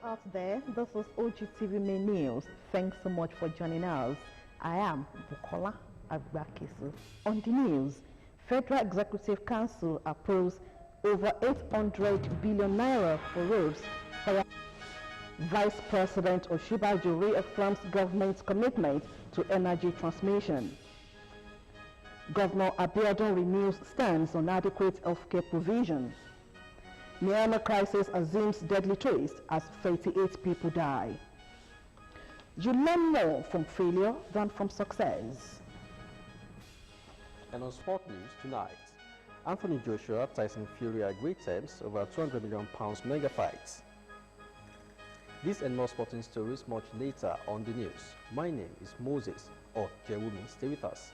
out there, this is OGTV Main News. Thanks so much for joining us. I am Bukola Agbakisu. On the news, Federal Executive Council approves over 800 billion naira for roads. Vice President Osinbajo reaffirms government's commitment to energy transmission. Governor Abiodun renews stance on adequate healthcare provision. Myanmar crisis assumes deadly twist as 38 people die. You learn more from failure than from success. And on sport news tonight, Anthony Joshua, Tyson Fury agreed terms over £200 million mega fights. This and more sporting stories much later on the news. My name is Moses Okewumi. Stay with us.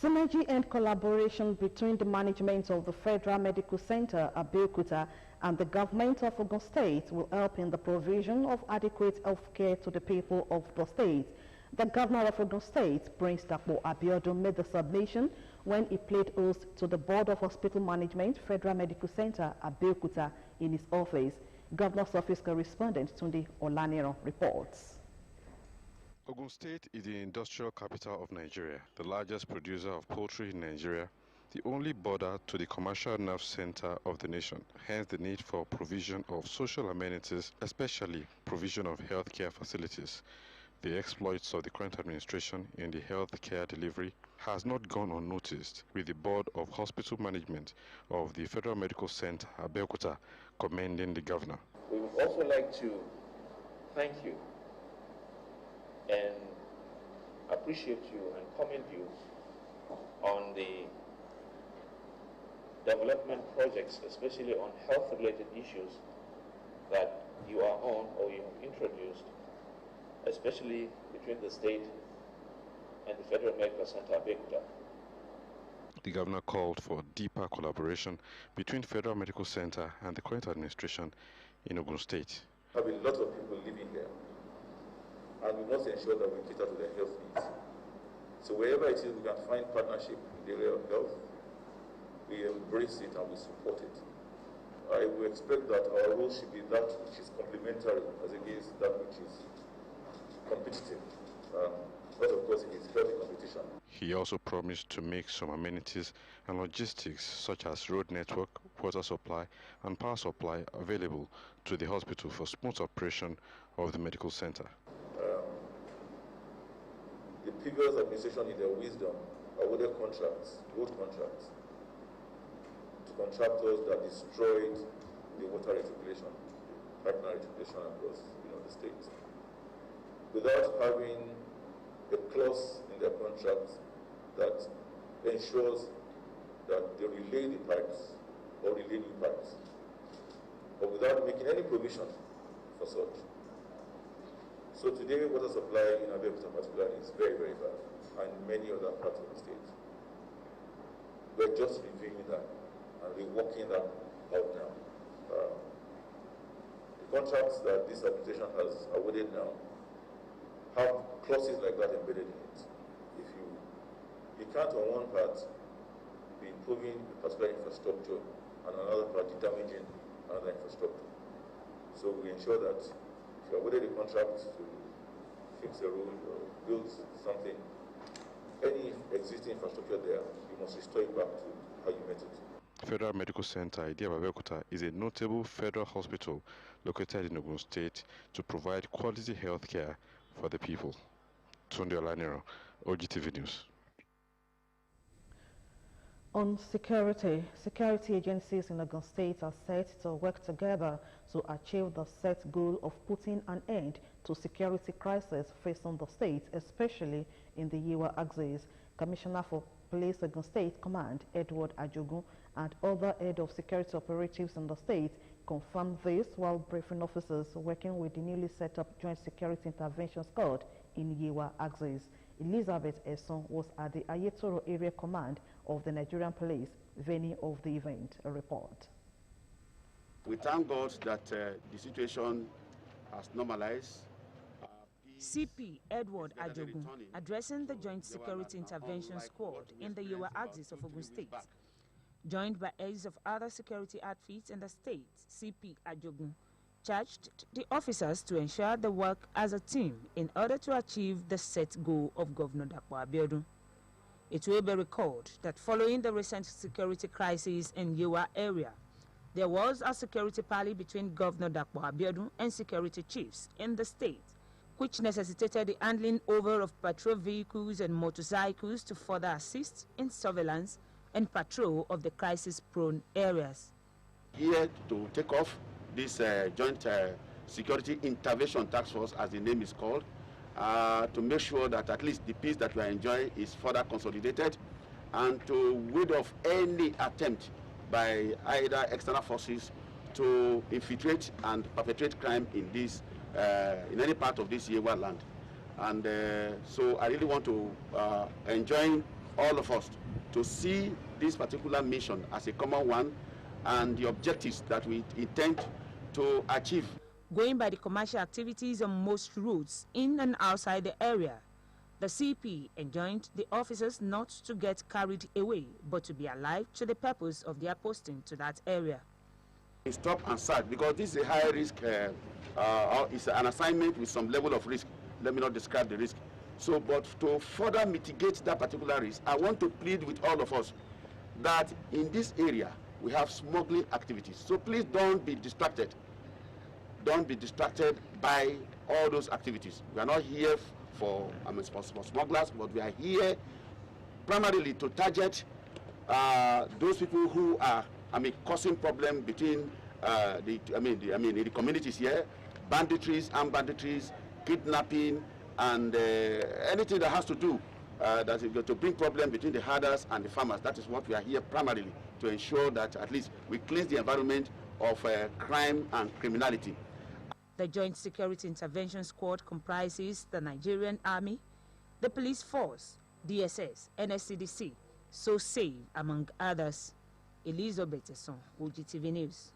Synergy and collaboration between the management of the Federal Medical Center, Abeokuta, and the government of Ogun State will help in the provision of adequate health care to the people of the state. The governor of Ogun State, Prince Dapo Abiodun, made the submission when he played host to the Board of Hospital Management, Federal Medical Center, Abeokuta, in his office. Governor's office correspondent Tunde Olaniro reports. Ogun State is the industrial capital of Nigeria, the largest producer of poultry in Nigeria, the only border to the commercial nerve center of the nation, hence the need for provision of social amenities, especially provision of healthcare facilities. The exploits of the current administration in the healthcare delivery has not gone unnoticed, with the Board of Hospital Management of the Federal Medical Center, Abeokuta, commending the governor. We would also like to thank you and appreciate you and commend you on the development projects, especially on health-related issues that you are on or you have introduced, especially between the state and the Federal Medical Center, Abeokuta. The governor called for deeper collaboration between Federal Medical Center and the current administration in Ogun State. There have been lots of people living here, and we must ensure that we cater to their health needs. So wherever it is we can find partnership in the area of health, we embrace it and we support it. I will expect that our role should be that which is complementary as against that which is competitive. But of course, it is healthy competition. He also promised to make some amenities and logistics such as road network, water supply and power supply available to the hospital for smooth operation of the medical center. The previous administration, in their wisdom, awarded contracts, road contracts, to contractors that destroyed the water reticulation, pipeline reticulation across the state, without having a clause in their contracts that ensures that they relay the pipes or relay new pipes, but without making any provision for such. So today, water supply in Abeokuta particularly is very, very bad, and many other parts of the state. We're just reviewing that, and we're working that out now. The contracts that this administration has awarded now have clauses like that embedded in it. If you can't on one part be improving a particular infrastructure and another part damaging another infrastructure. So we ensure that if you awarded a contract to fix a road or build something, any existing infrastructure there, you must restore it back to how you met it. Federal Medical Center Abeokuta is a notable federal hospital located in Ogun State to provide quality health care for the people. Tunde Olaniro, OGTV News. On security agencies in Ogun State are set to work together to achieve the set goal of putting an end to security crisis facing the state, especially in the Yewa axis. Commissioner for Police Ogun State Command, Edward Ajogun, and other head of security operatives in the state confirmed this while briefing officers working with the newly set up Joint Security Intervention Squad in Yewa axis. Elizabeth Esson was at the Ayetoro Area Command of the Nigerian Police, venue of the event. A report. We thank God that the situation has normalized. CP Edward Ajogun addressing the Joint Security Intervention Squad in the Yewa axis of Ogun State joined by heads of other security outfits in the state, CP Ajogun, charged the officers to ensure they work as a team in order to achieve the set goal of Governor Dapo Abiodun. It will be recalled that following the recent security crisis in Yewa area, there was a security parley between Governor Dapo Abiodun and security chiefs in the state, which necessitated the handing over of patrol vehicles and motorcycles to further assist in surveillance and patrol of the crisis-prone areas. Here to take off this joint security intervention task force, as the name is called, to make sure that at least the peace that we are enjoying is further consolidated, and to ward off any attempt by either external forces to infiltrate and perpetrate crime in this in any part of this Yewa land. And so I really want to enjoin all of us to see this particular mission as a common one and the objectives that we intend to achieve. Going by the commercial activities on most routes in and outside the area, the CP enjoined the officers not to get carried away, but to be alive to the purpose of their posting to that area. Stop and search, because this is a high risk, it's an assignment with some level of risk. Let me not describe the risk. So, but to further mitigate that particular risk, I want to plead with all of us that in this area, we have smuggling activities. So please don't be distracted. Don't be distracted by all those activities. We are not here for smugglers, but we are here primarily to target those people who are, causing problem between the communities here, banditries, armed banditries, kidnapping, and anything that has to do that is going to bring problem between the herders and the farmers. That is what we are here primarily to ensure that at least we cleanse the environment of crime and criminality. The Joint Security Intervention Squad comprises the Nigerian Army, the Police Force, DSS, NSCDC, SOSAVE, among others. Elizabeth Esson, OGTV News.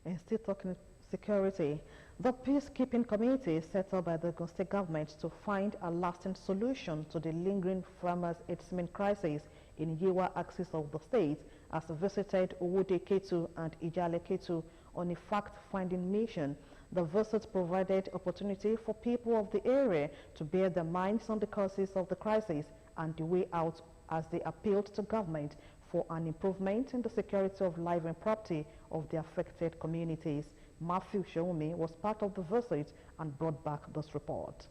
And still talking security, the peacekeeping committee set up by the Ogun State government to find a lasting solution to the lingering farmers' herdsmen crisis in Yewa axis of the state has visited Owode Ketu and Ijale Ketu on a fact-finding mission. The visit provided opportunity for people of the area to bear their minds on the causes of the crisis and the way out, as they appealed to government for an improvement in the security of life and property of the affected communities. Matthew Shoumi was part of the visit and brought back this report.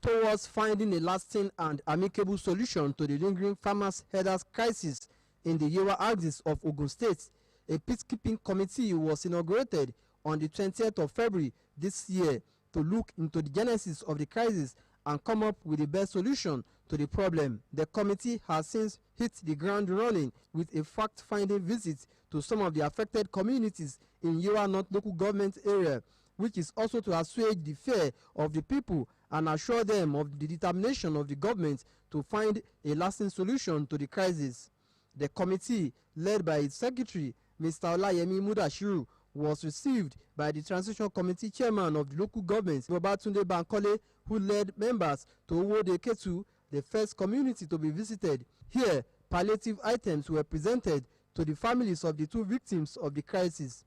Towards finding a lasting and amicable solution to the lingering farmers' herders crisis in the Yewa axis of Ogun State, a peacekeeping committee was inaugurated on the 20th of February this year to look into the genesis of the crisis and come up with the best solution to the problem. The committee has since hit the ground running with a fact-finding visit to some of the affected communities in Yewa North local government area, which is also to assuage the fear of the people and assure them of the determination of the government to find a lasting solution to the crisis. The committee, led by its secretary, Mr. Olayemi Mudashiru, was received by the Transition Committee Chairman of the local government, Babatunde Bankole, who led members to Owode Ketu, the first community to be visited. Here, palliative items were presented to the families of the two victims of the crisis.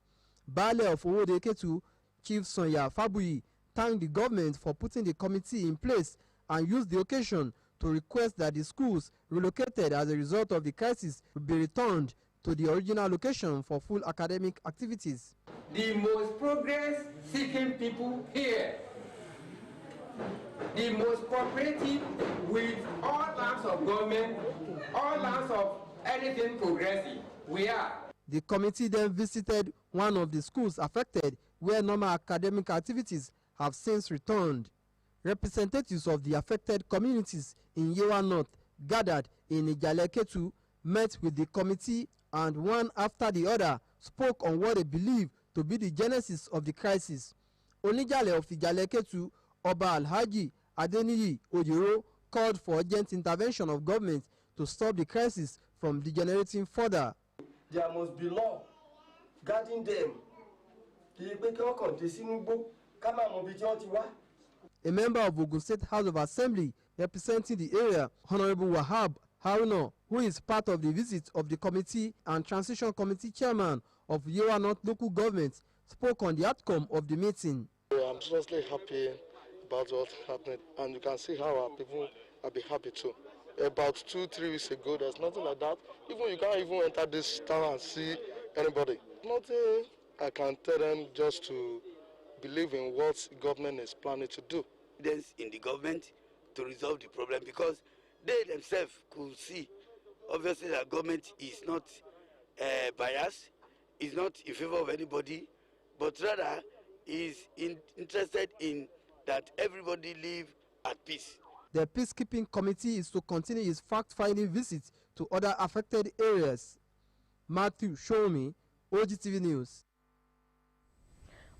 Baale of Owode Ketu, Chief Sonya Fabuyi, thanked the government for putting the committee in place and used the occasion to request that the schools relocated as a result of the crisis be returned to the original location for full academic activities. The most progress-seeking people here, the most cooperative with all lines of government, all lines of anything progressive, we are. The committee then visited one of the schools affected where normal academic activities have since returned. Representatives of the affected communities in Yewa North gathered in Ijale Ketu, met with the committee, and one after the other spoke on what they believe to be the genesis of the crisis. Onijale of Ijale Ketu, Oba Alhaji Adeniyi Ojiro, called for urgent intervention of government to stop the crisis from degenerating further. There must be law guarding them. A member of Ogun State House of Assembly representing the area, Honorable Wahab Haruna, who is part of the visit of the committee and transition committee chairman of Yewa North local government, spoke on the outcome of the meeting. I'm seriously happy about what's happening, and you can see how our people will be happy too. About 2-3 weeks ago, there's nothing like that. Even you can't even enter this town and see anybody. Nothing I can tell them just to believe in what government is planning to do. In the government to resolve the problem, because they themselves could see obviously that government is not biased, is not in favor of anybody, but rather is interested in that everybody live at peace. The peacekeeping committee is to continue its fact-finding visits to other affected areas. Matthew Shomi, OGTV News.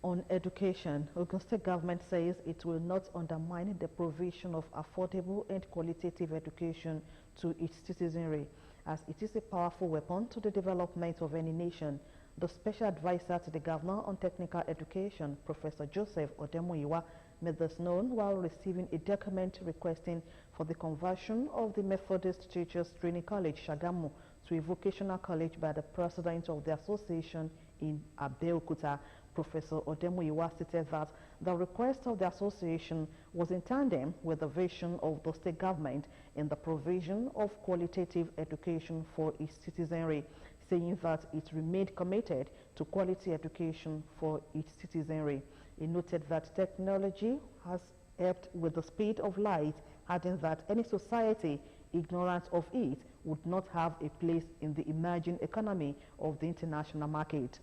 On education, Ogun State government says it will not undermine the provision of affordable and qualitative education to its citizenry, as it is a powerful weapon to the development of any nation. The special advisor to the governor on technical education, Professor Joseph Odemuyiwa, made this known while receiving a document requesting for the conversion of the Methodist Teachers Training College, Shagamu, to a vocational college by the president of the association in Abeokuta. Professor Odemuyiwa stated that the request of the association was in tandem with the vision of the state government in the provision of qualitative education for its citizenry, saying that it remained committed to quality education for its citizenry. He noted that technology has helped with the speed of light, adding that any society ignorant of it would not have a place in the emerging economy of the international market.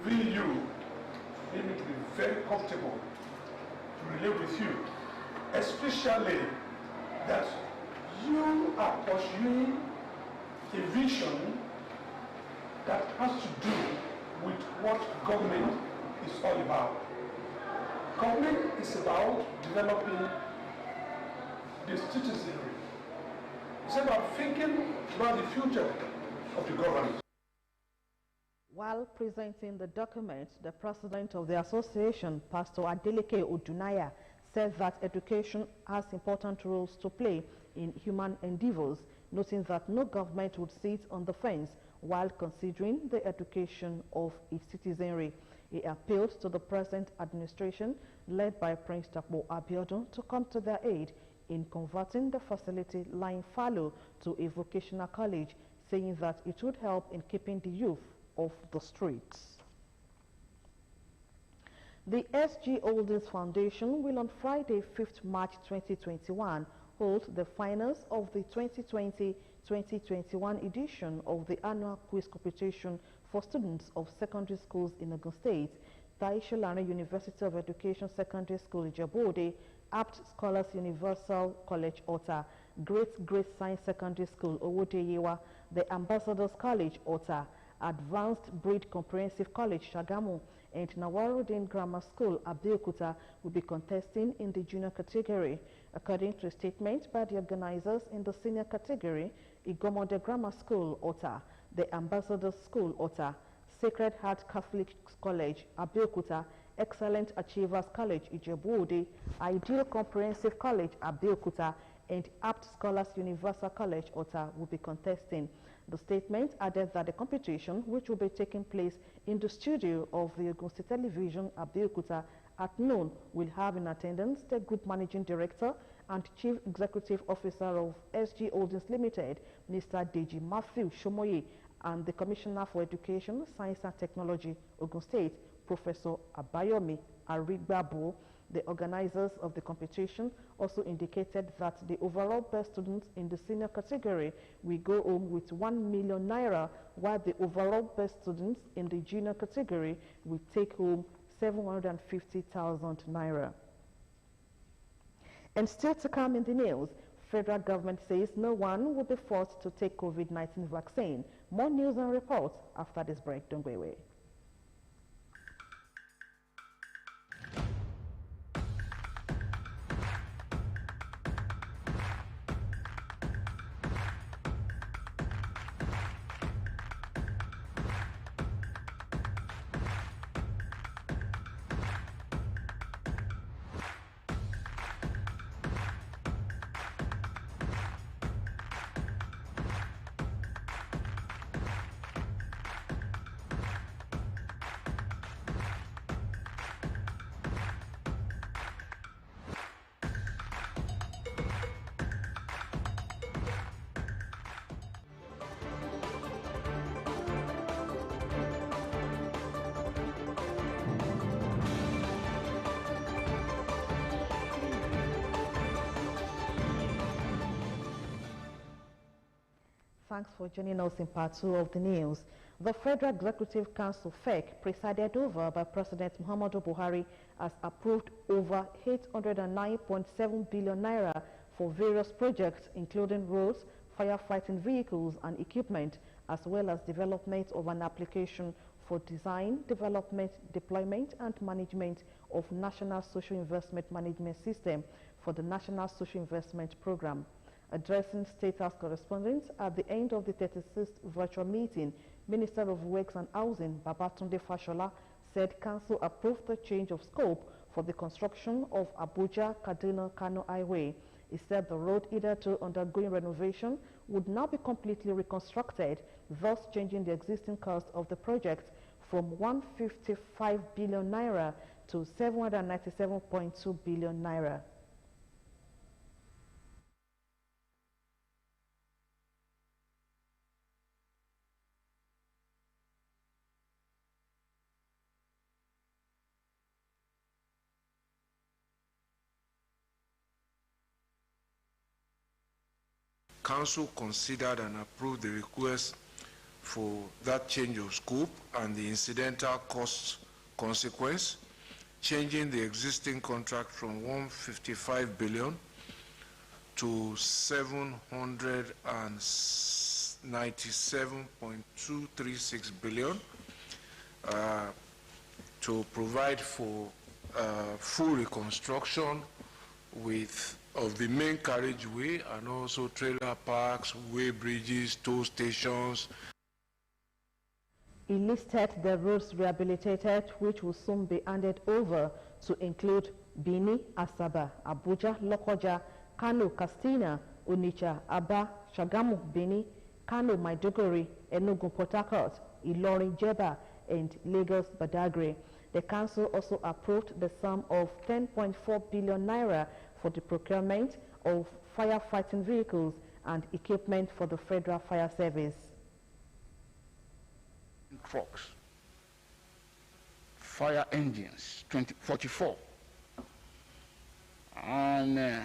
Really, you made me to be very comfortable to relate with you, especially that you are pursuing a vision that has to do with what government is all about. Government is about developing the citizenry. It's about thinking about the future of the government. While presenting the document, the president of the association, Pastor Adeleke Odunaya, said that education has important roles to play in human endeavors, noting that no government would sit on the fence while considering the education of its citizenry. He appealed to the present administration, led by Prince Takbo Abiodun, to come to their aid in converting the facility lying fallow to a vocational college, saying that it would help in keeping the youth off the streets. The SG Holdings Foundation will on Friday, 5th March 2021, hold the finals of the 2020-2021 edition of the annual quiz competition for students of secondary schools in Ogun State. Taisholana University of Education Secondary School Ijebu-Ode, Apt Scholars Universal College Ota, Great Grace Science Secondary School Owodeyewa, the Ambassadors College Ota, Advanced Breed Comprehensive College Shagamu, and Nawaruddin Grammar School Abeokuta will be contesting in the junior category. According to a statement by the organizers in the senior category, Igomode Grammar School Ota, the Ambassadors School Ota, Sacred Heart Catholic College Abeokuta, Excellent Achievers College Ijebu-Ode, Ideal Comprehensive College Abeokuta, and Apt Scholars Universal College Ota will be contesting. The statement added that the competition, which will be taking place in the studio of the Ogun State Television Abeokuta at noon, will have in attendance the Group Managing Director and Chief Executive Officer of SG Holdings Limited, Mr. Deji Matthew Shomoye, and the Commissioner for Education, Science and Technology, Ogun State, Professor Abayomi Arigbabo. The organizers of the competition also indicated that the overall best students in the senior category will go home with 1 million naira, while the overall best students in the junior category will take home 750,000 naira. And still to come in the news, federal government says no one will be forced to take COVID-19 vaccine. More news and reports after this break. Don't go away. Thanks for joining us in part 2 of the news. The Federal Executive Council, FEC, presided over by President Muhammadu Buhari, has approved over 809.7 billion naira for various projects, including roads, firefighting vehicles and equipment, as well as development of an application for design, development, deployment and management of National Social Investment Management System for the National Social Investment Program. Addressing State House correspondents at the end of the 36th virtual meeting, Minister of Works and Housing, Babatunde Fashola, said Council approved the change of scope for the construction of Abuja-Kaduna-Kano Highway. He said the road, hitherto undergoing renovation, would now be completely reconstructed, thus changing the existing cost of the project from 155 billion naira to 797.2 billion naira. Council considered and approved the request for that change of scope and the incidental cost consequence, changing the existing contract from 155 billion to 797.236 billion to provide for full reconstruction of the main carriageway and also trailer parks, way bridges, toll stations. He listed the roads rehabilitated, which will soon be handed over, to include Bini, Asaba, Abuja, Lokoja, Kano, Katsina, Onitsha, Aba, Shagamu, Bini, Kano, Maiduguri, Enugu, Port Harcourt, Ilorin, Jeba, and Lagos, Badagry. The council also approved the sum of 10.4 billion naira for the procurement of firefighting vehicles and equipment for the Federal Fire Service. Trucks, fire engines, 44, and it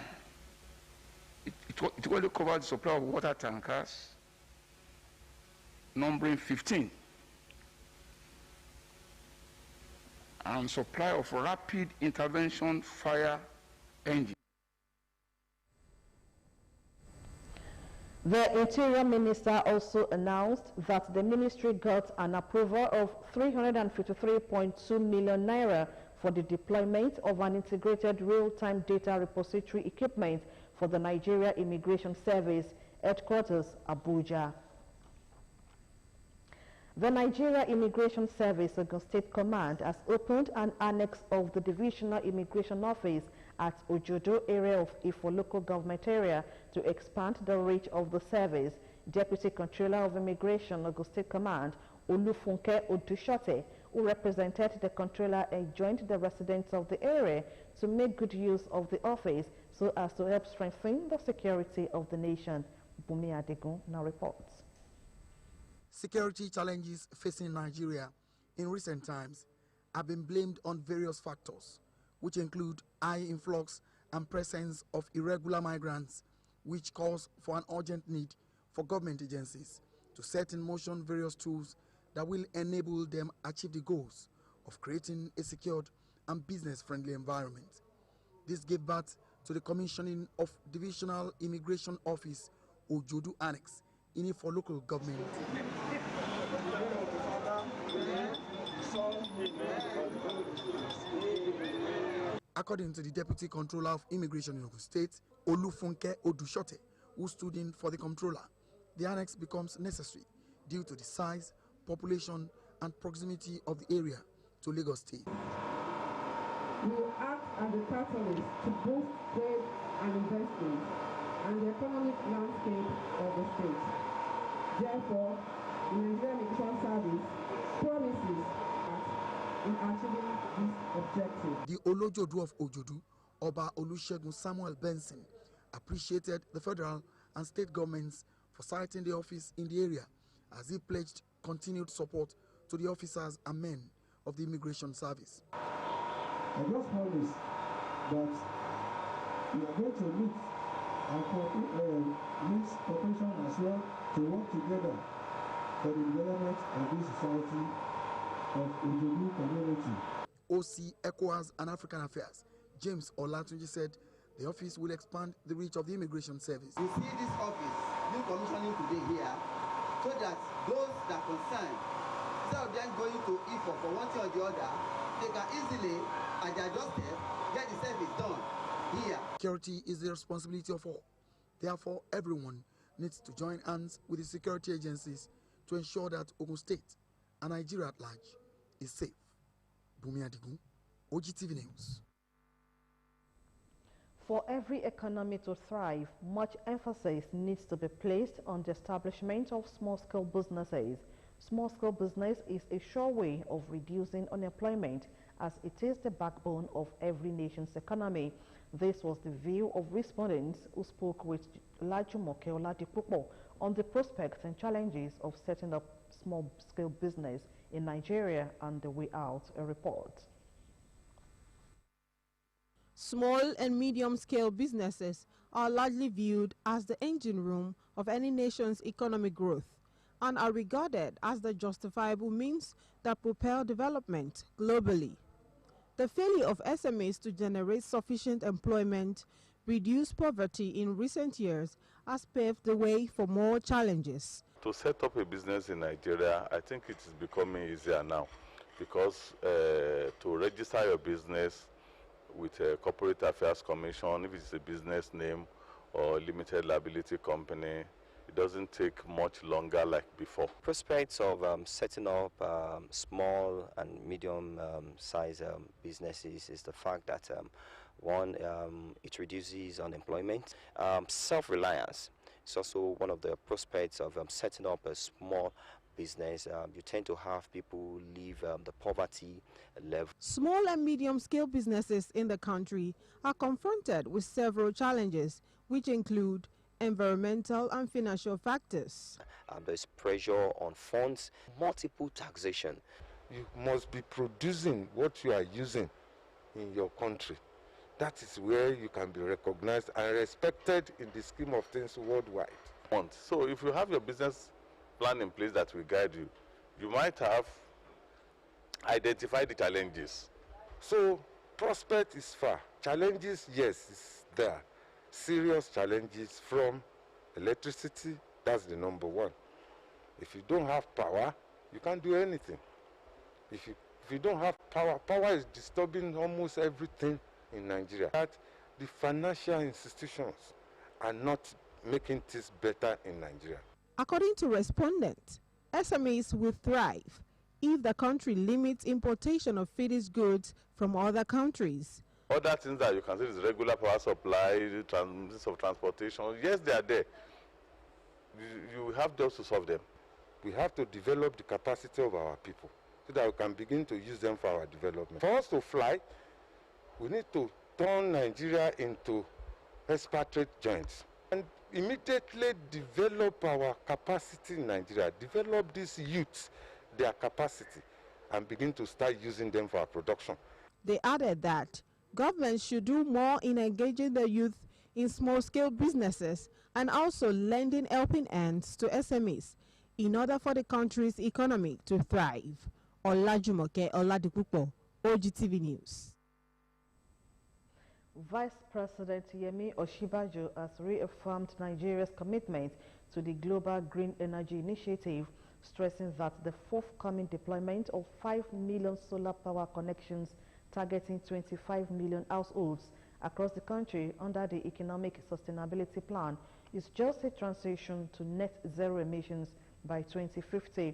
only covered the supply of water tankers, numbering 15, and supply of rapid intervention fire engines. The Interior Minister also announced that the ministry got an approval of 353.2 million naira for the deployment of an integrated real-time data repository equipment for the Nigeria Immigration Service, headquarters, Abuja. The Nigeria Immigration Service, Ogun State Command, has opened an annex of the Divisional Immigration Office at Ojodo area of Ifo local government area to expand the reach of the service. Deputy Controller of Immigration, Ogun State Command, Olufunke Odushote, who represented the controller, joined the residents of the area to make good use of the office so as to help strengthen the security of the nation. Bumi Adegun now reports. Security challenges facing Nigeria in recent times have been blamed on various factors, which include high influx and presence of irregular migrants, which calls for an urgent need for government agencies to set in motion various tools that will enable them achieve the goals of creating a secured and business-friendly environment. This gave birth to the commissioning of Divisional Immigration Office, Ojodu Annex, in Ifo local government. According to the Deputy Controller of Immigration in Ogun State, Olufunke Odushote, who stood in for the controller, the annex becomes necessary due to the size, population, and proximity of the area to Lagos State. We will act as a catalyst to boost trade and investment and the economic landscape of the state. Therefore, the Nigerian Immigration Service promises in achieving this objective. The Olojodu of Ojodu, Oba Olusegun Samuel Benson, appreciated the federal and state governments for siting the office in the area, as he pledged continued support to the officers and men of the Immigration Service. I just promise that we are going to meet our cooperation as well to work together for the development of this society of Ojodu community. OC, ECOWAS and African Affairs, James Olatunji said the office will expand the reach of the Immigration Service. You see this office, new commissioning today here, so that those that are concerned, instead of them going to IFO for one thing or the other, they can easily, at their doorstep, get the service done here. Security is the responsibility of all. Therefore, everyone needs to join hands with the security agencies to ensure that Ogun State and Nigeria at large is safe. Bumi Adigun, OGTV News. For every economy to thrive, much emphasis needs to be placed on the establishment of small-scale businesses. Small-scale business is a sure way of reducing unemployment, as it is the backbone of every nation's economy. This was the view of respondents who spoke with Olajumoke Oladipupo on the prospects and challenges of setting up small-scale business in Nigeria and the way out. A report. Small and medium-scale businesses are largely viewed as the engine room of any nation's economic growth and are regarded as the justifiable means that propel development globally. The failure of SMEs to generate sufficient employment, reduce poverty in recent years has paved the way for more challenges. To set up a business in Nigeria, I think it is becoming easier now because to register your business with a Corporate Affairs Commission, if it's a business name or limited liability company, it doesn't take much longer like before. Prospects of setting up small and medium-sized businesses is the fact that one, it reduces unemployment. Self-reliance is also one of the prospects of setting up a small business. You tend to have people leave the poverty level. Small and medium-scale businesses in the country are confronted with several challenges, which include environmental and financial factors. There's pressure on funds, multiple taxation. You must be producing what you are using in your country. That is where you can be recognized and respected in the scheme of things worldwide. So if you have your business plan in place that will guide you, you might have identified the challenges. So prospect is far. Challenges, yes, is there. Serious challenges from electricity, that's the number one. If you don't have power, you can't do anything. If you don't have power, power is disturbing almost everything in Nigeria. That the financial institutions are not making things better in Nigeria. According to respondents, SMEs will thrive if the country limits importation of finished goods from other countries. Other things that you can see is regular power supply, means of transportation. Yes, they are there. You have just to solve them. We have to develop the capacity of our people so that we can begin to use them for our development. For us to fly, we need to turn Nigeria into expatriate joints and immediately develop our capacity in Nigeria, develop these youths, their capacity, and begin to start using them for our production. They added that government should do more in engaging the youth in small-scale businesses and also lending helping hands to SMEs in order for the country's economy to thrive. Olajumoke Oladipupo, OGTV News. Vice President Yemi Osinbajo has reaffirmed Nigeria's commitment to the Global Green Energy Initiative, stressing that the forthcoming deployment of 5 million solar power connections targeting 25 million households across the country under the Economic Sustainability Plan is just a transition to net zero emissions by 2050.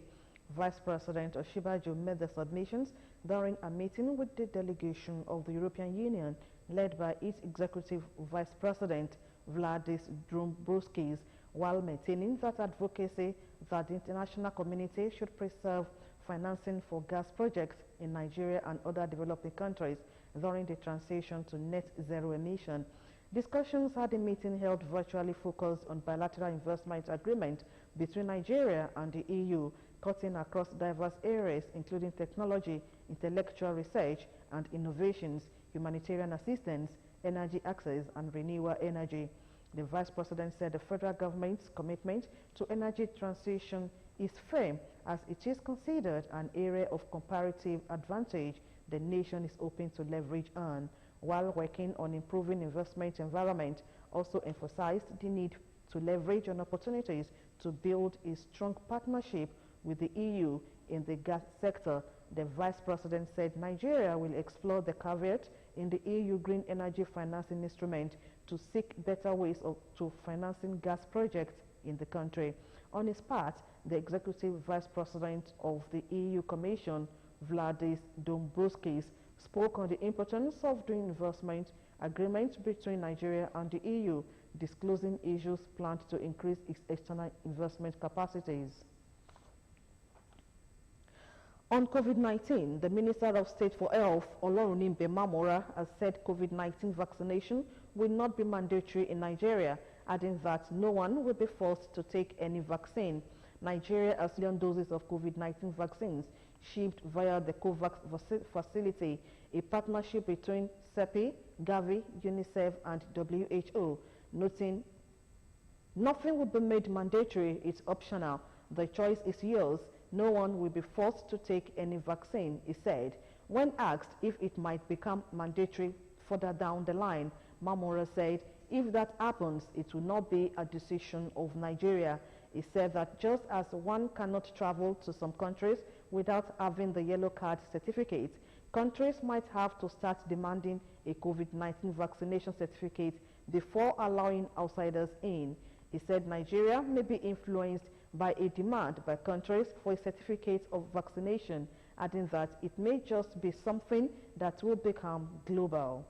Vice President Osinbajo made the submissions during a meeting with the delegation of the European Union led by its Executive Vice President Valdis Dombrovskis, while maintaining that advocacy that the international community should preserve financing for gas projects in Nigeria and other developing countries during the transition to net zero emission. Discussions at the meeting held virtually focused on bilateral investment agreement between Nigeria and the EU, cutting across diverse areas including technology, intellectual research and innovations, humanitarian assistance, energy access and renewable energy. The Vice President said the federal government's commitment to energy transition is firm, as it is considered an area of comparative advantage the nation is open to leverage on. While working on improving investment environment, also emphasized the need to leverage on opportunities to build a strong partnership with the EU in the gas sector. The Vice President said Nigeria will explore the caveat in the EU Green Energy Financing Instrument to seek better ways to financing gas projects in the country. On his part, the Executive Vice President of the EU Commission, Valdis Dombrovskis, spoke on the importance of doing investment agreements between Nigeria and the EU, disclosing issues planned to increase its external investment capacities. On COVID-19, the Minister of State for Health, Olorunimbe Mamora, has said COVID-19 vaccination will not be mandatory in Nigeria, adding that no one will be forced to take any vaccine. Nigeria has 1 million doses of COVID-19 vaccines shipped via the COVAX facility, a partnership between CEPI, Gavi, UNICEF, and WHO, noting nothing will be made mandatory, it's optional. The choice is yours. No one will be forced to take any vaccine, he said. When asked if it might become mandatory further down the line, Mamora said if that happens, it will not be a decision of Nigeria. He said that just as one cannot travel to some countries without having the yellow card certificate, countries might have to start demanding a COVID-19 vaccination certificate before allowing outsiders in. He said Nigeria may be influenced by a demand by countries for a certificate of vaccination, adding that it may just be something that will become global.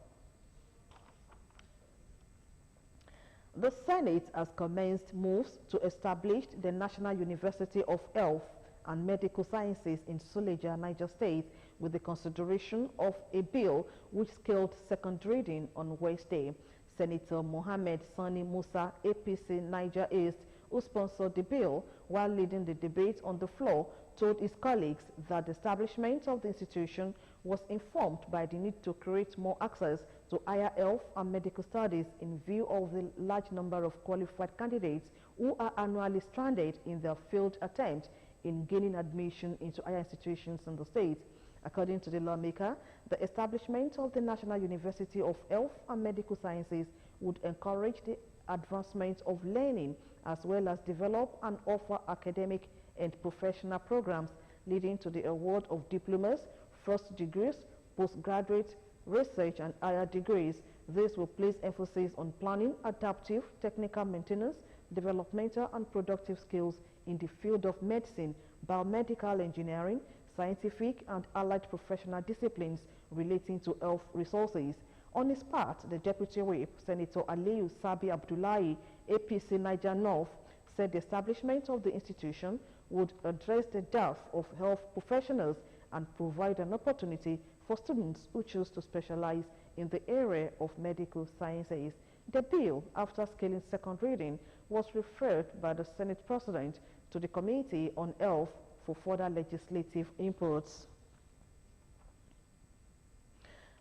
The Senate has commenced moves to establish the National University of Health and Medical Sciences in Suleja, Niger State, with the consideration of a bill which scaled second reading on Wednesday. Senator Mohammed Sani Musa, APC Niger East, who sponsored the bill while leading the debate on the floor, told his colleagues that the establishment of the institution was informed by the need to create more access to higher health and medical studies in view of the large number of qualified candidates who are annually stranded in their failed attempt in gaining admission into higher institutions in the state. According to the lawmaker, the establishment of the National University of Health and Medical Sciences would encourage the advancement of learning as well as develop and offer academic and professional programs leading to the award of diplomas, first degrees, postgraduate, research and higher degrees. This will place emphasis on planning, adaptive, technical maintenance, developmental and productive skills in the field of medicine, biomedical engineering, scientific and allied professional disciplines relating to health resources. On his part, the Deputy Whip, Senator Aliyu Sabi Abdullahi, APC Niger North, said the establishment of the institution would address the dearth of health professionals and provide an opportunity for students who choose to specialize in the area of medical sciences. The bill, after scaling second reading, was referred by the Senate President to the Committee on Health for further legislative inputs.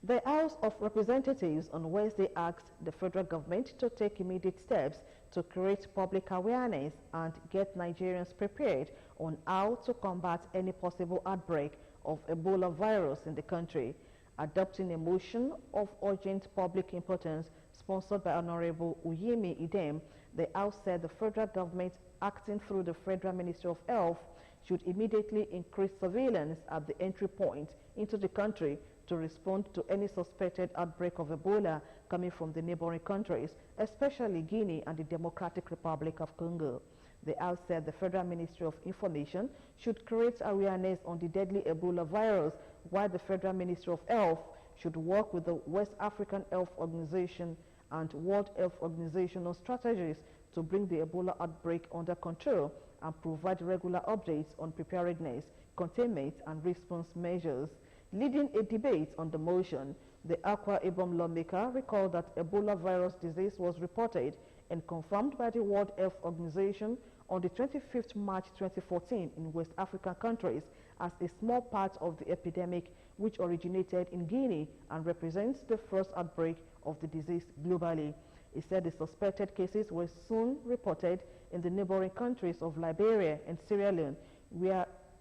The House of Representatives on Wednesday asked the federal government to take immediate steps to create public awareness and get Nigerians prepared on how to combat any possible outbreak of Ebola virus in the country. Adopting a motion of urgent public importance sponsored by Honorable Uyemi Idem, the House said the federal government, acting through the Federal Ministry of Health, should immediately increase surveillance at the entry point into the country to respond to any suspected outbreak of Ebola coming from the neighboring countries, especially Guinea and the Democratic Republic of Congo. The House said the Federal Ministry of Information should create awareness on the deadly Ebola virus, while the Federal Ministry of Health should work with the West African Health Organization and World Health Organization on strategies to bring the Ebola outbreak under control and provide regular updates on preparedness, containment and response measures. Leading a debate on the motion, the Akwa Ibom lawmaker recalled that Ebola virus disease was reported and confirmed by the World Health Organization on the 25th March 2014 in West African countries as a small part of the epidemic which originated in Guinea and represents the first outbreak of the disease globally. He said the suspected cases were soon reported in the neighboring countries of Liberia and Sierra Leone,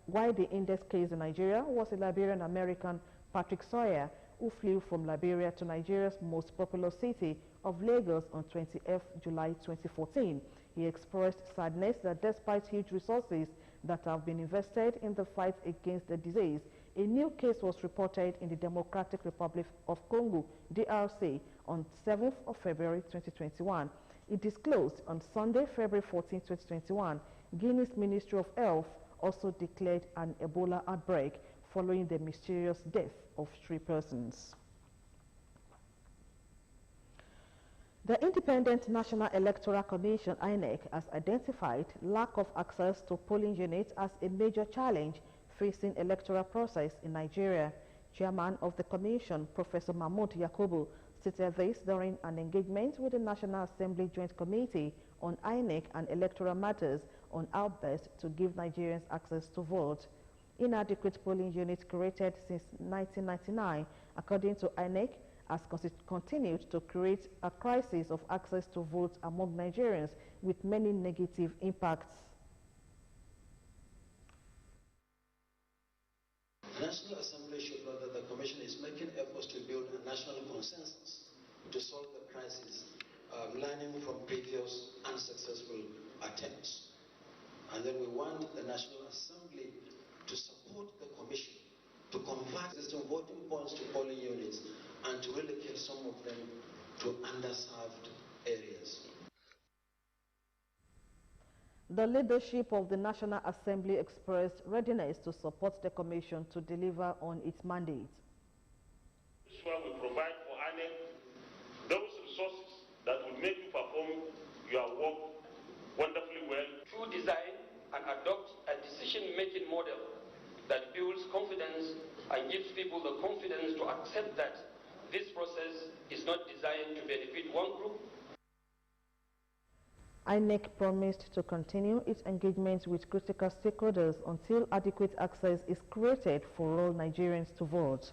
while the index case in Nigeria was a Liberian-American, Patrick Sawyer, who flew from Liberia to Nigeria's most populous city of Lagos on 20th July 2014. He expressed sadness that despite huge resources that have been invested in the fight against the disease, a new case was reported in the Democratic Republic of Congo, DRC, on 7th of February 2021. It disclosed on Sunday, February 14, 2021, Guinea's Ministry of Health also declared an Ebola outbreak following the mysterious death of 3 persons. The Independent National Electoral Commission, INEC, has identified lack of access to polling units as a major challenge facing electoral process in Nigeria. Chairman of the Commission, Professor Mahmoud Yakubu, stated this during an engagement with the National Assembly Joint Committee on INEC and electoral matters on how best to give Nigerians access to vote. Inadequate polling units created since 1999, according to INEC, has continued to create a crisis of access to vote among Nigerians with many negative impacts. The National Assembly should know that the Commission is making efforts to build a national consensus to solve the crisis, learning from previous unsuccessful attempts. And then we want the National Assembly to support the Commission to convert existing voting points to polling units and to relocate some of them to underserved areas. The leadership of the National Assembly expressed readiness to support the Commission to deliver on its mandate. This is why we provide for INEC those resources that will make you perform your work wonderfully well. To design and adopt a decision-making model that builds confidence and gives people the confidence to accept that this process is not designed to benefit one group. INEC promised to continue its engagement with critical stakeholders until adequate access is created for all Nigerians to vote.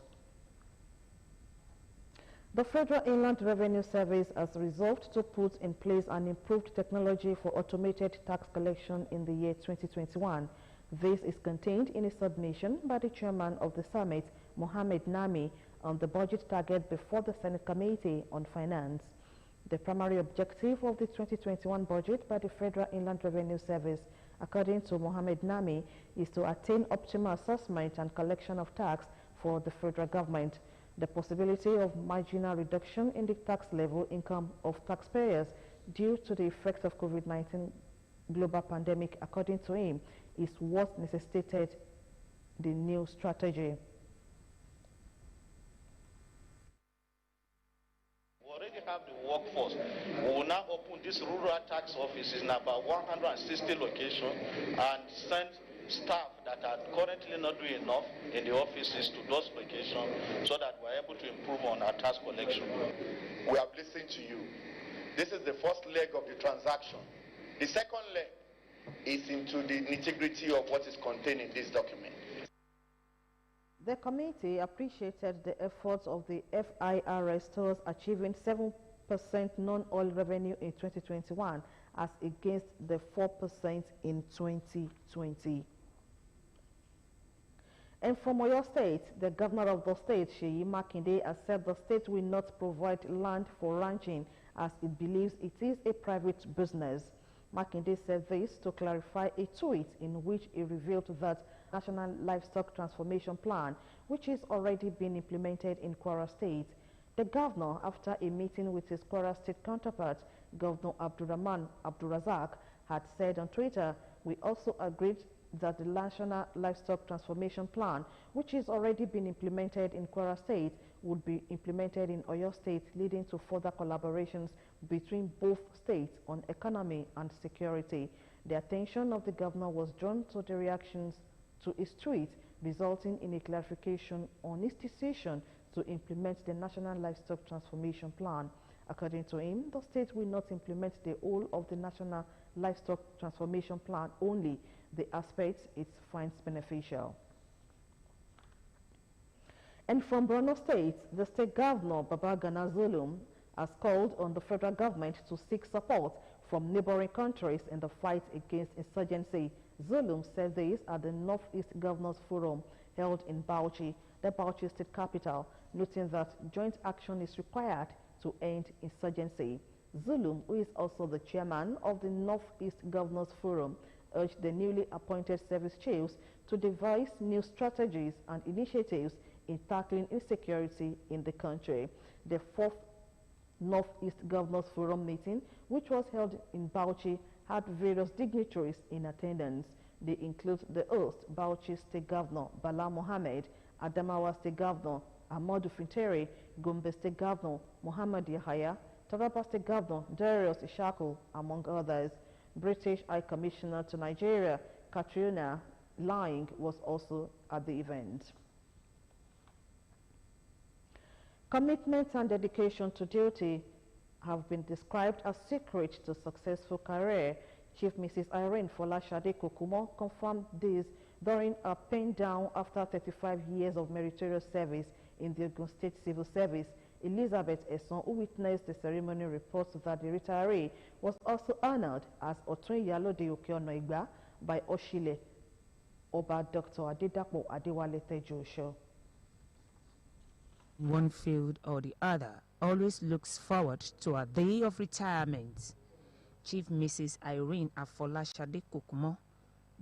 The Federal Inland Revenue Service has resolved to put in place an improved technology for automated tax collection in the year 2021. This is contained in a submission by the chairman of the summit, Mohammed Nami, on the budget target before the Senate Committee on Finance. The primary objective of the 2021 budget by the Federal Inland Revenue Service, according to Mohammed Nami, is to attain optimal assessment and collection of tax for the federal government. The possibility of marginal reduction in the tax level income of taxpayers due to the effects of COVID-19 global pandemic, according to him, is what necessitated the new strategy. Have the workforce. We will now open this rural tax offices in about 160 locations and send staff that are currently not doing enough in the offices to those locations so that we're able to improve on our tax collection. We have listened to you. This is the first leg of the transaction. The second leg is into the nitty-gritty of what is contained in this document. The committee appreciated the efforts of the FIRS towards achieving 7% non-oil revenue in 2021 as against the 4% in 2020. And from Oyo State, the governor of the state, Seyi Makinde, has said the state will not provide land for ranching as it believes it is a private business. Makinde said this to clarify a tweet in which he revealed that National Livestock Transformation Plan, which is already being implemented in Kwara State. The governor, after a meeting with his Kwara State counterpart, Governor Abdurrahman Abdurrazak, had said on Twitter, "We also agreed that the National Livestock Transformation Plan, which is already being implemented in Kwara State, would be implemented in Oyo State, leading to further collaborations between both states on economy and security." The attention of the governor was drawn to the reactions to his tweet, resulting in a clarification on his decision to implement the National Livestock Transformation Plan. According to him, the state will not implement the whole of the National Livestock Transformation Plan, only the aspects it finds beneficial. And from Borno State, the state governor, Babagana Zulum, has called on the federal government to seek support from neighboring countries in the fight against insurgency. Zulum said this at the Northeast Governors Forum held in Bauchi, the Bauchi state capital, noting that joint action is required to end insurgency. Zulum, who is also the chairman of the Northeast Governors Forum, urged the newly appointed service chiefs to devise new strategies and initiatives in tackling insecurity in the country. The fourth Northeast Governors Forum meeting, which was held in Bauchi, had various dignitaries in attendance. They include the host, Bauchi State Governor Bala Mohammed, Adamawa State Governor Ahmadu Finteri, Gombe State Governor Muhammad Yahaya, Taraba State Governor Darius Ishaku, among others. British High Commissioner to Nigeria, Katrina Lang, was also at the event. Commitment and dedication to duty have been described as secret to successful career. Chief Mrs. Irene Folashade Kokumo confirmed this during a pen down after 35 years of meritorious service in the Ogun State Civil Service. Elizabeth Esson, who witnessed the ceremony, reports that the retiree was also honored as Otun Yalode Okeonoigba by Oshile Oba Dr. Adedapo Adewale Tejo. One field or the other always looks forward to a day of retirement. Chief Mrs. Irene Afolashade Kokumo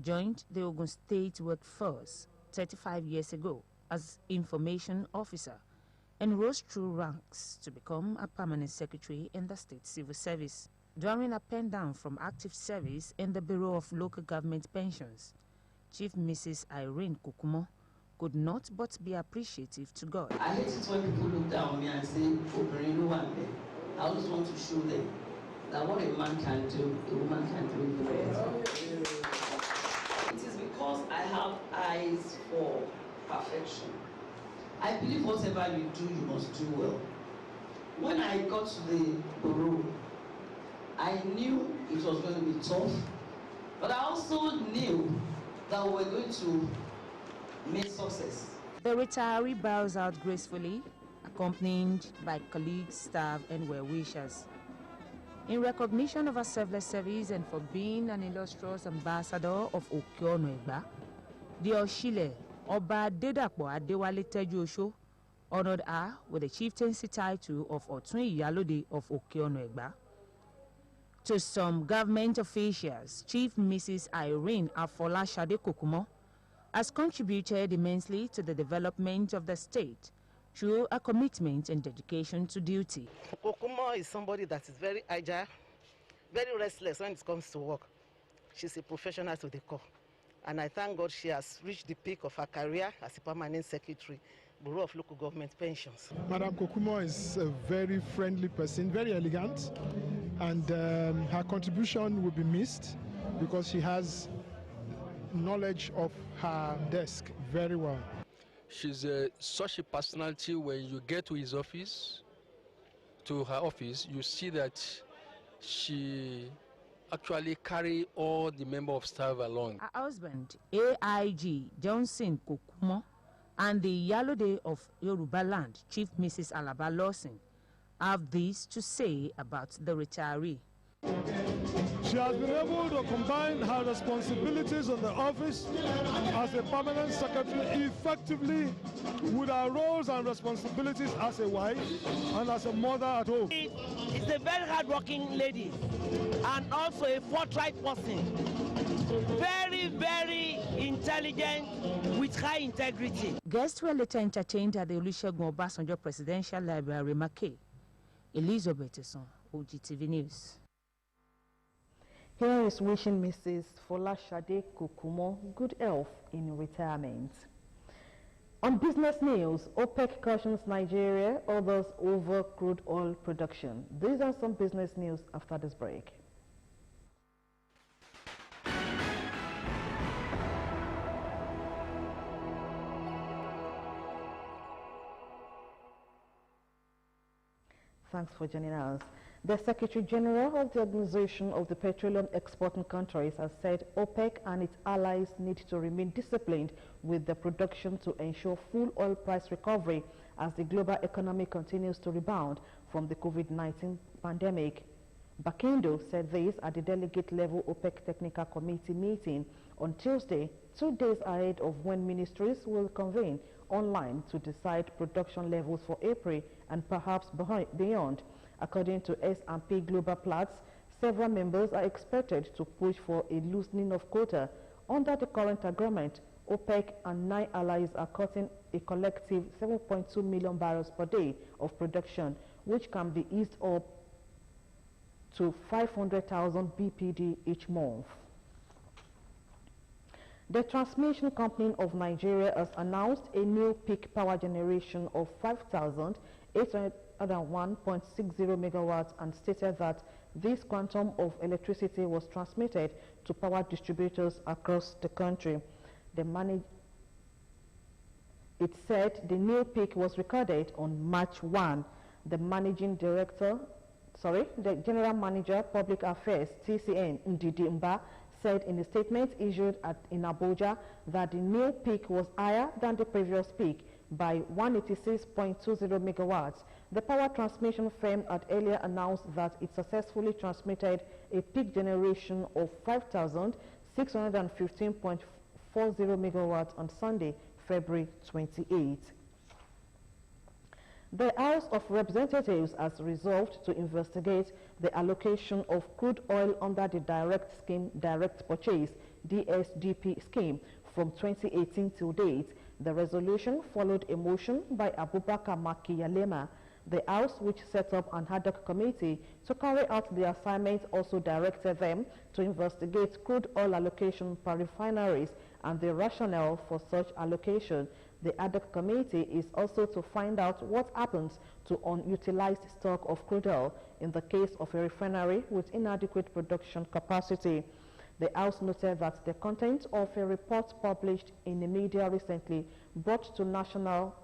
joined the Ogun State workforce 35 years ago as information officer and rose through ranks to become a permanent secretary in the State Civil Service. During a pen down from active service in the Bureau of Local Government Pensions, Chief Mrs. Irene Kokumo could not but be appreciative to God. I hate it when people look down on me and say, oh, Berino one day. I always want to show them that what a man can do, a woman can do even better. It is because I have eyes for perfection. I believe whatever you do, you must do well. When I got to the bureau, I knew it was going to be tough, but I also knew that we were going to make success. The retiree bows out gracefully, accompanied by colleagues, staff, and well-wishers. In recognition of her selfless service and for being an illustrious ambassador of Okeonoigba, the Oshile Oba Adedapo Adewale Tejo honored her with the chieftaincy title of Otun Iyalode of Okeonoigba. To some government officials, Chief Mrs. Irene Afolashade Kokumo has contributed immensely to the development of the state through a commitment and dedication to duty. Kokumo is somebody that is very agile, very restless when it comes to work. She's a professional to the core. And I thank God she has reached the peak of her career as a permanent secretary, Bureau of Local Government Pensions. Madam Kokumo is a very friendly person, very elegant, and her contribution will be missed because she has knowledge of her desk very well. She's such a personality. When you get to his office, to her office, you see that she actually carry all the member of staff along. Her husband, AIG Johnson Kokumo, and the Iyalode of Yoruba Land, Chief Mrs. Alaba Lawson, have this to say about the retiree. She has been able to combine her responsibilities in the office as a permanent secretary effectively with her roles and responsibilities as a wife and as a mother at home. She's a very hard-working lady and also a forthright person. Very, very intelligent with high integrity. Guests were later entertained at the Olusegun Obasanjo Presidential Library, Mackay. Elizabeth Esson, OGTV News. Here is wishing Mrs. Folashade Kokumo good health in retirement. On business news, OPEC cautions Nigeria, others over crude oil production. These are some business news after this break. Thanks for joining us. The Secretary General of the Organization of the Petroleum Exporting Countries has said OPEC and its allies need to remain disciplined with the production to ensure full oil price recovery as the global economy continues to rebound from the COVID-19 pandemic. Bakendo said this at the delegate-level OPEC Technical Committee meeting on Tuesday, 2 days ahead of when ministries will convene online to decide production levels for April and perhaps beyond. According to S&P Global Platts, several members are expected to push for a loosening of quota. Under the current agreement, OPEC and 9 allies are cutting a collective 7.2 million barrels per day of production, which can be eased up to 500,000 BPD each month. The Transmission Company of Nigeria has announced a new peak power generation of 5,801.60 megawatts and stated that this quantum of electricity was transmitted to power distributors across the country. It said the new peak was recorded on March 1. The General Manager, Public Affairs, TCN, Ndidi Mba, said in a statement issued in Abuja that the new peak was higher than the previous peak by 186.20 megawatts. The power transmission firm had earlier announced that it successfully transmitted a peak generation of 5,615.40 megawatts on Sunday, February 28. The House of Representatives has resolved to investigate the allocation of crude oil under the Direct Purchase DSDP scheme from 2018 till date. The resolution followed a motion by Abubakar Makiyalema. The House, which set up an ad hoc committee to carry out the assignment, also directed them to investigate crude oil allocation per refineries and the rationale for such allocation. The ad hoc committee is also to find out what happens to unutilized stock of crude oil in the case of a refinery with inadequate production capacity. The House noted that the content of a report published in the media recently brought to national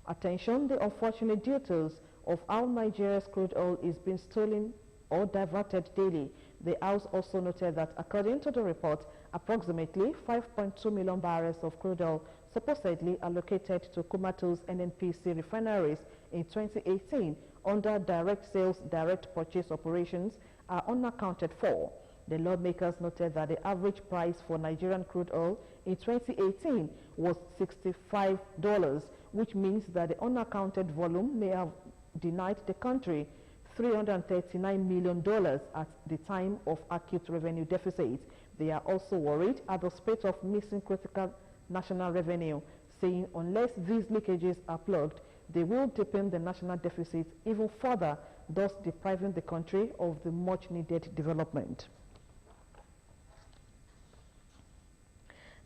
attention the unfortunate details of how Nigeria's crude oil is being stolen or diverted daily. The House also noted that according to the report, approximately 5.2 million barrels of crude oil supposedly allocated to Kumato's NNPC refineries in 2018 under direct sales, direct purchase operations are unaccounted for. The lawmakers noted that the average price for Nigerian crude oil in 2018 was $65, which means that the unaccounted volume may have denied the country $339 million at the time of acute revenue deficit. They are also worried at the spate of missing critical national revenue, saying unless these leakages are plugged, they will deepen the national deficit even further, thus depriving the country of the much-needed development.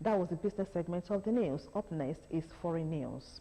That was the business segment of the news. Up next is foreign news.